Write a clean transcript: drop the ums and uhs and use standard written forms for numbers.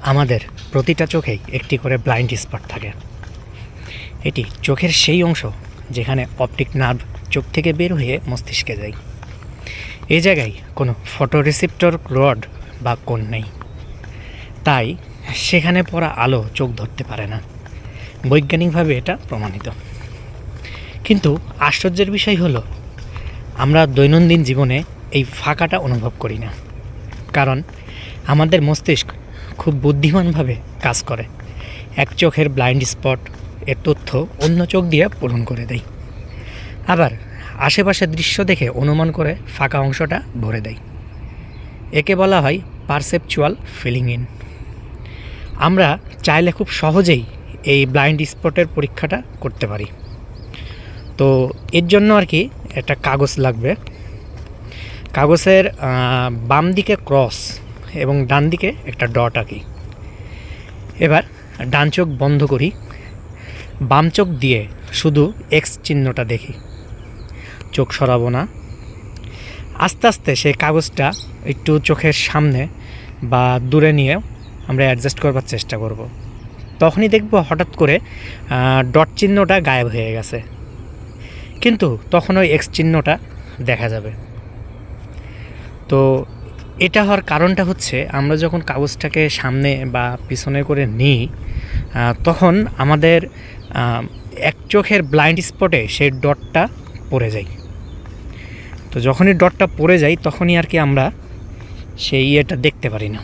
আমাদের প্রতিটা চোখেই একটি করে ব্লাইন্ড স্পট থাকে। এটি চোখের সেই অংশ যেখানে অপটিক নার্ভ চোখ থেকে বের হয়ে মস্তিষ্কে যায়। এই জায়গায় কোনো ফটোরিসেপ্টর রড বা কোণ নেই, তাই সেখানে পড়া আলো চোখ ধরতে পারে না। বৈজ্ঞানিকভাবে এটা প্রমাণিত। কিন্তু আশ্চর্যের বিষয় হলো আমরা দৈনন্দিন জীবনে এই ফাঁকাটা অনুভব করি না, কারণ আমাদের মস্তিষ্ক খুব বুদ্ধিমানভাবে কাজ করে। এক চোখের ব্লাইন্ড স্পট এর তথ্য অন্য চোখ দিয়ে পূরণ করে দেয়, আবার আশেপাশের দৃশ্য দেখে অনুমান করে ফাঁকা অংশটা ভরে দেয়। একে বলা হয় পারসেপচুয়াল ফিলিং ইন। আমরা চাইলে খুব সহজেই এই ব্লাইন্ড স্পটের পরীক্ষাটা করতে পারি। তো এর জন্য আর কি একটা কাগজ লাগবে। কাগজের বাম দিকে ক্রস এবং ডান দিকে একটা ডট আঁকি। এবার ডান চোখ বন্ধ করি, বাম চোখ দিয়ে শুধু এক্স চিহ্নটা দেখি, চোখ সরাবো না। আস্তে আস্তে সেই কাগজটা একটু চোখের সামনে বা দূরে নিয়ে আমরা অ্যাডজাস্ট করবার চেষ্টা করব। তখনই দেখব হঠাৎ করে ডট চিহ্নটা গায়েব হয়ে গেছে, কিন্তু তখন ওই এক্স চিহ্নটা দেখা যাবে। তো এটা হওয়ার কারণটা হচ্ছে আমরা যখন কাগজটাকে সামনে বা পিছনে করে নিই তখন আমাদের এক চোখের ব্লাইন্ড স্পটে সেই ডটটা পড়ে যায়। তো যখনই ডটটা পড়ে যায় তখনই আর কি আমরা সেই ইয়েটা দেখতে পারি না।